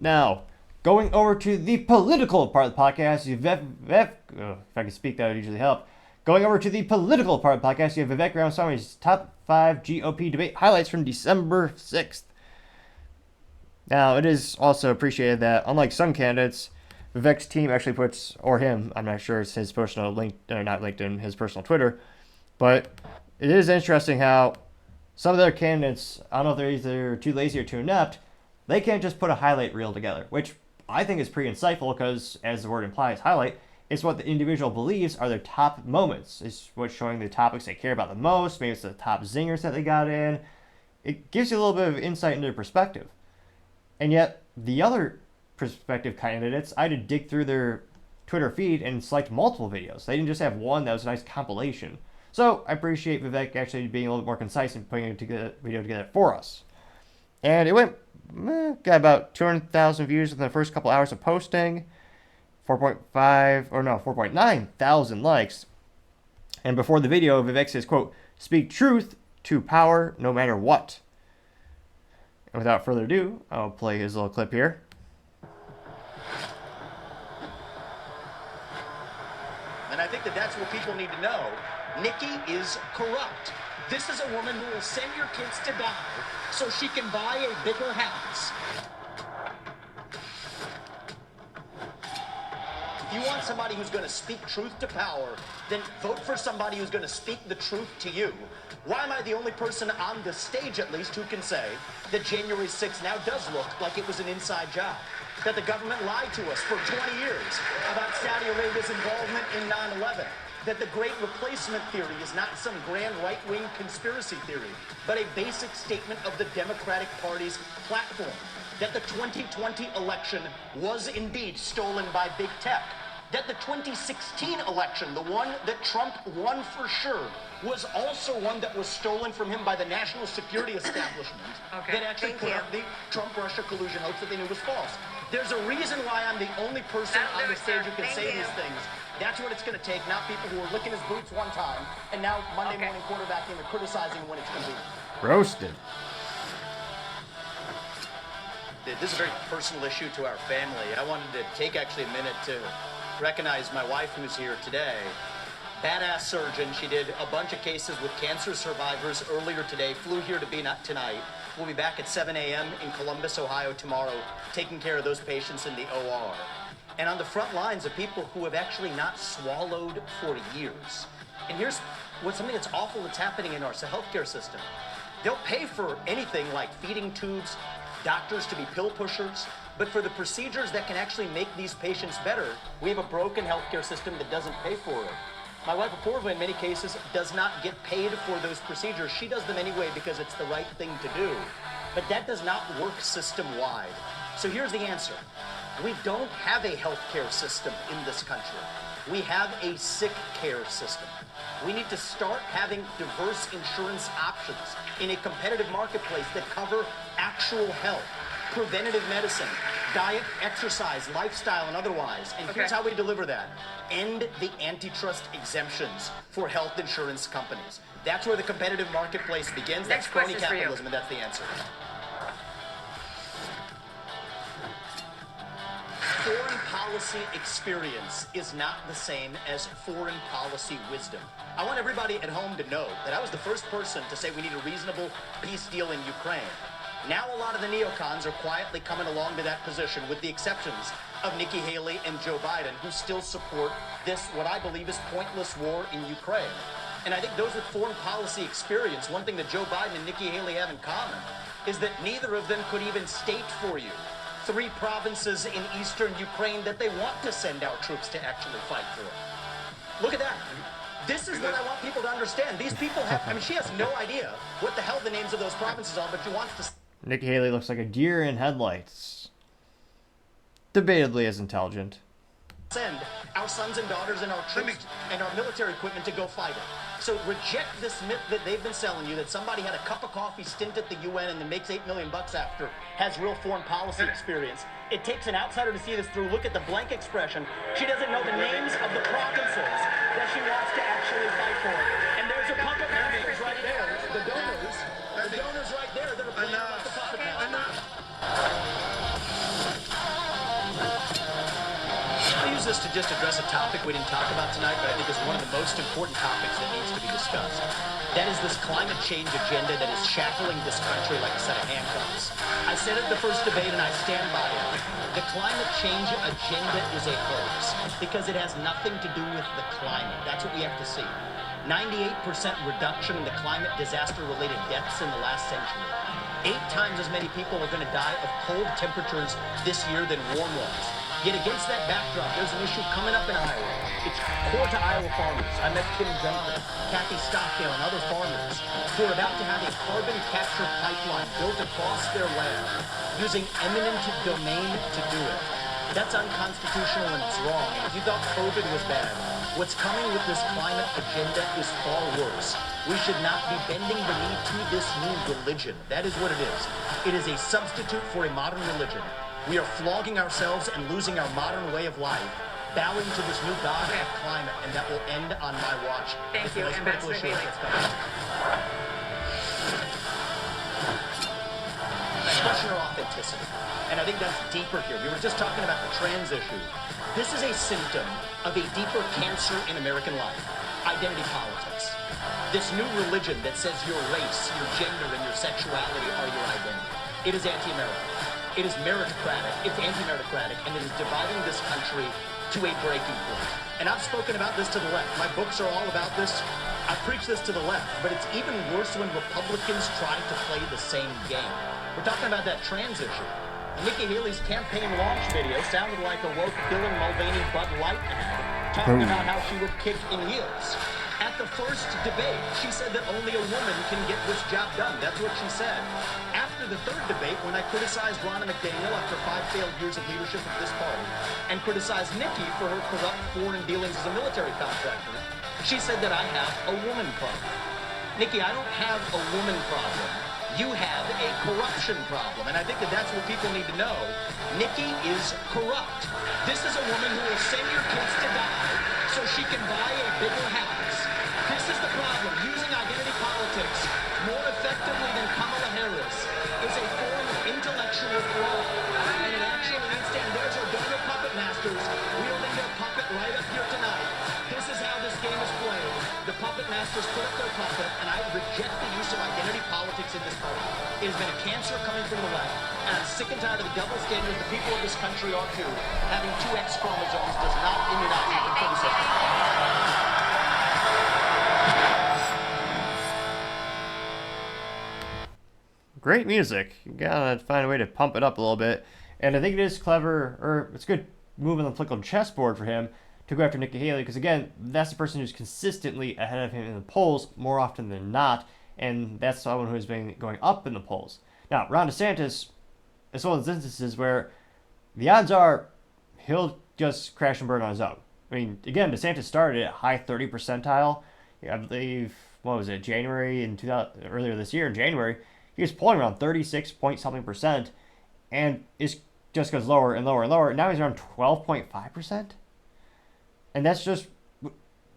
Now, going over to the political part of the podcast, if I can speak, that would usually help. Going over to the political part of the podcast, you have Vivek Ramaswamy's top 5 GOP debate highlights from December 6th. Now, it is also appreciated that, unlike some candidates, Vivek's team actually puts, or him, I'm not sure, it's his personal not LinkedIn, his personal Twitter, but it is interesting how some of their candidates, I don't know if they're either too lazy or too inept, they can't just put a highlight reel together, which I think is pretty insightful because, as the word implies, highlight, it's what the individual believes are their top moments. It's what's showing the topics they care about the most. Maybe it's the top zingers that they got in. It gives you a little bit of insight into their perspective. And yet, the other prospective candidates, I had to dig through their Twitter feed and select multiple videos. They didn't just have one that was a nice compilation. So I appreciate Vivek actually being a little bit more concise and putting a video together for us. And it went, got about 200,000 views within the first couple hours of posting, 4.9 thousand likes. And before the video, Vivek says, quote, "Speak truth to power no matter what." And without further ado, I'll play his little clip here. And I think that's what people need to know. Nikki is corrupt. This is a woman who will send your kids to die so she can buy a bigger house. If you want somebody who's going to speak truth to power, then vote for somebody who's going to speak the truth to you. Why am I the only person on the stage, at least, who can say that January 6th now does look like it was an inside job? That the government lied to us for 20 years about Saudi Arabia's involvement in 9/11. That the Great Replacement theory is not some grand right-wing conspiracy theory, but a basic statement of the Democratic Party's platform. That the 2020 election was indeed stolen by big tech. That the 2016 election, the one that Trump won for sure, was also one that was stolen from him by the national security establishment that actually put up the Trump-Russia collusion hoax that they knew was false. There's a reason why I'm the only person on the stage who can say these things. That's what it's going to take, not people who are licking his boots one time and now Monday morning quarterbacking and criticizing when it's convenient. Roasted. This is a very personal issue to our family. I wanted to take actually a minute to recognize my wife who's here today. Badass surgeon. She did a bunch of cases with cancer survivors earlier today, flew here to be tonight. We'll be back at 7 a.m. in Columbus, Ohio tomorrow, taking care of those patients in the OR. And on the front lines of people who have actually not swallowed for years. And here's something that's awful that's happening in our healthcare system. They'll pay for anything like feeding tubes, doctors to be pill pushers, but for the procedures that can actually make these patients better, we have a broken healthcare system that doesn't pay for it. My wife, Apoorva, in many cases, does not get paid for those procedures. She does them anyway because it's the right thing to do. But that does not work system-wide. So here's the answer. We don't have a healthcare system in this country. We have a sick care system. We need to start having diverse insurance options in a competitive marketplace that cover actual health, preventative medicine, diet, exercise, lifestyle, and otherwise. And here's how we deliver that. End the antitrust exemptions for health insurance companies. That's where the competitive marketplace begins. That's crony capitalism, and that's the answer. Foreign policy experience is not the same as foreign policy wisdom. I want everybody at home to know that I was the first person to say we need a reasonable peace deal in Ukraine. Now a lot of the neocons are quietly coming along to that position, with the exceptions of Nikki Haley and Joe Biden, who still support this, what I believe is pointless war in Ukraine. And I think those with foreign policy experience, one thing that Joe Biden and Nikki Haley have in common is that neither of them could even state for you 3 provinces in eastern Ukraine that they want to send our troops to actually fight for. Look at that. This is what I want people to understand. These people have, I mean, she has no idea what the hell the names of those provinces are, but she wants to... Nikki Haley looks like a deer in headlights. Debatably as intelligent. Send our sons and daughters and our troops and our military equipment to go fight it. So reject this myth that they've been selling you, that somebody had a cup of coffee stint at the UN and then makes $8 million after, has real foreign policy experience. It takes an outsider to see this through. Look at the blank expression. She doesn't know the names of the provinces that she wants to actually fight for. And there's a puppet masters right there. The donors right there that are playing about the puppet masters. just address a topic we didn't talk about tonight, but I think is one of the most important topics that needs to be discussed. That is this climate change agenda that is shackling this country like a set of handcuffs. I said at the first debate, and I stand by it, the climate change agenda is a hoax because it has nothing to do with the climate. That's what we have to see. 98% reduction in the climate disaster-related deaths in the last century. 8 times as many people are going to die of cold temperatures this year than warm ones. Yet against that backdrop, there's an issue coming up in Iowa. It's core to Iowa farmers. I met Kim Duncan, Kathy Stockdale, and other farmers who are about to have a carbon capture pipeline built across their land using eminent domain to do it. That's unconstitutional and it's wrong. And if you thought COVID was bad, what's coming with this climate agenda is far worse. We should not be bending the knee to this new religion. That is what it is. It is a substitute for a modern religion. We are flogging ourselves and losing our modern way of life, bowing to this new god of climate, and that will end on my watch. Thank you, Ambassador Haley. Expression or authenticity. And I think that's deeper here. We were just talking about the trans issue. This is a symptom of a deeper cancer in American life, identity politics. This new religion that says your race, your gender, and your sexuality are your identity. It is anti-American. It is meritocratic, it's anti-meritocratic, and it is dividing this country to a breaking point. And I've spoken about this to the left. My books are all about this. I preach this to the left, but it's even worse when Republicans try to play the same game. We're talking about that trans issue. Nikki Haley's campaign launch video sounded like a woke Dylan Mulvaney Bud Light ad, talking about how she would kick in heels. At the first debate, she said that only a woman can get this job done. That's what she said. After the third debate, when I criticized Ronna McDaniel after 5 failed years of leadership of this party, and criticized Nikki for her corrupt foreign dealings as a military contractor, she said that I have a woman problem. Nikki, I don't have a woman problem. You have a corruption problem. And I think that that's what people need to know. Nikki is corrupt. This is a woman who will send your kids to die so she can buy a bigger house. This is the problem. Using identity politics more effectively than Kamala Harris is a form of intellectual fraud. And it actually needs to end. There's our donor puppet masters wielding their puppet right up here tonight. This is how this game is played. The puppet masters put up their puppet, and I reject the use of identity politics in this party. It has been a cancer coming from the left, and I'm sick and tired of the double standards the people of this country are too. Having 2 X chromosomes does not immunize you from criticism. Great music. You gotta find a way to pump it up a little bit. And I think it is clever, or it's a good move on the political chessboard for him to go after Nikki Haley, because again, that's the person who's consistently ahead of him in the polls more often than not, and that's someone who's been going up in the polls. Now, Ron DeSantis is one of those instances where the odds are he'll just crash and burn on his own. I mean, again, DeSantis started at high 30 percentile. I believe, what was it, earlier this year in January, he was polling around 36 point something percent, and it just goes lower and lower and lower. Now he's around 12.5%. And that's just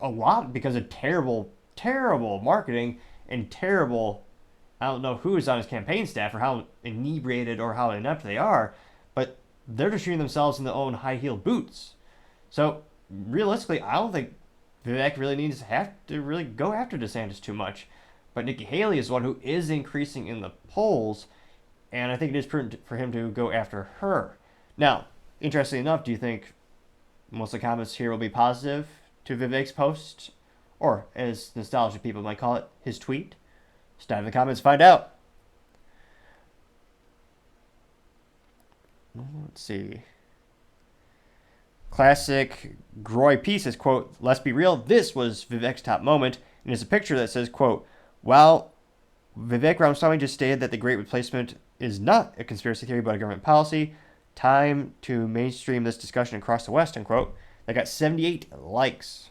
a lot because of terrible, terrible marketing and terrible, I don't know who is on his campaign staff or how inebriated or how inept they are, but they're just shooting themselves in their own high-heeled boots. So realistically, I don't think Vivek really needs to have to really go after DeSantis too much. But Nikki Haley is one who is increasing in the polls, and I think it is prudent for him to go after her. Now, interestingly enough, do you think most of the comments here will be positive to Vivek's post? Or, as nostalgic people might call it, his tweet? Just dive in the comments, find out. Let's see. Classic Groy P says, quote, "Let's be real, this was Vivek's top moment." And there's a picture that says, quote, "While Vivek Ramaswamy just stated that the Great Replacement is not a conspiracy theory but a government policy, time to mainstream this discussion across the West," unquote. That got 78 likes.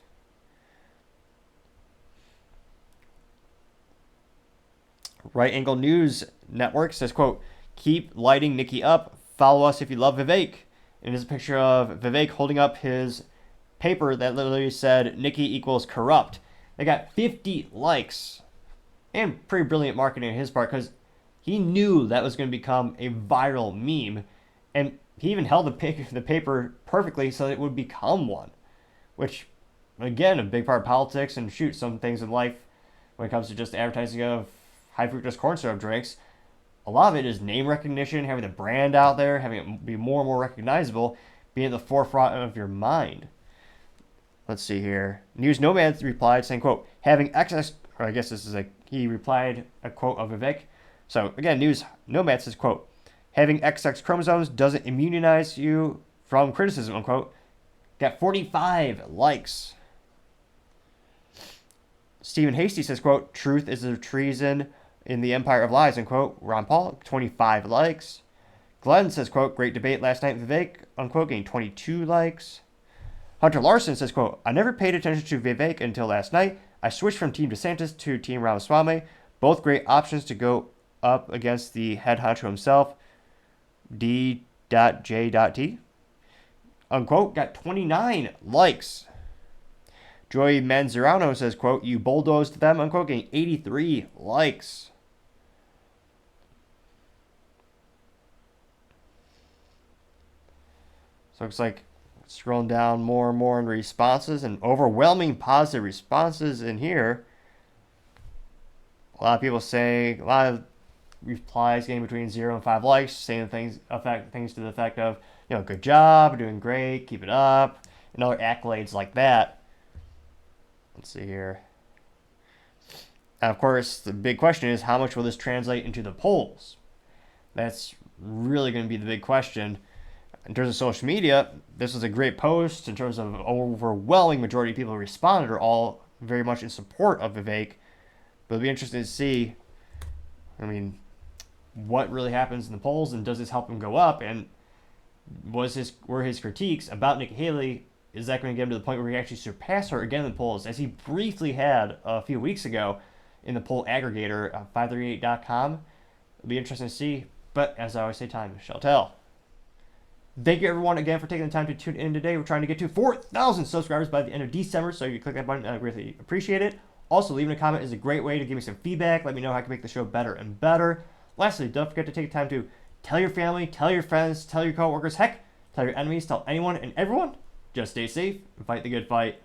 Right Angle News Network says, quote, "Keep lighting Nikki up. Follow us if you love Vivek." And there's a picture of Vivek holding up his paper that literally said Nikki equals corrupt. They got 50 likes. And pretty brilliant marketing on his part, because he knew that was going to become a viral meme. And he even held the paper perfectly so that it would become one, which, again, a big part of politics and shoot, some things in life when it comes to just advertising of high fructose corn syrup drinks. A lot of it is name recognition, having the brand out there, having it be more and more recognizable, being at the forefront of your mind. Let's see here. News Nomad replied saying, quote, having excess, or I guess this is he replied a quote of Vivek. So again, News Nomad says, quote, having XX chromosomes doesn't immunize you from criticism, unquote. Got 45 likes. Stephen Hasty says, quote, truth is a treason in the empire of lies, unquote. Ron Paul, 25 likes. Glenn says, quote, great debate last night, Vivek, unquote, getting 22 likes. Hunter Larson says, quote, I never paid attention to Vivek until last night. I switched from Team DeSantis to Team Ramaswamy. Both great options to go up against the head honcho himself, D.J.T. Unquote, got 29 likes. Joy Manzarano says, quote, you bulldozed them, unquote, getting 83 likes. So it looks like scrolling down more and more in responses, and overwhelming positive responses in here. A lot of people saying, a lot of replies getting between 0 and 5 likes, saying things to the effect of, good job, doing great, keep it up, and other accolades like that. Let's see here. And of course, the big question is, how much will this translate into the polls? That's really going to be the big question. In terms of social media, this was a great post in terms of overwhelming majority of people who responded are all very much in support of Vivek. But it'll be interesting to see, what really happens in the polls, and does this help him go up? And were his critiques about Nikki Haley, is that going to get him to the point where he actually surpass her again in the polls, as he briefly had a few weeks ago in the poll aggregator, 538.com? It'll be interesting to see. But as I always say, time shall tell. Thank you, everyone, again, for taking the time to tune in today. We're trying to get to 4,000 subscribers by the end of December, so you click that button. I really appreciate it. Also, leaving a comment is a great way to give me some feedback. Let me know how I can make the show better and better. Lastly, don't forget to take the time to tell your family, tell your friends, tell your coworkers, heck, tell your enemies, tell anyone and everyone. Just stay safe and fight the good fight.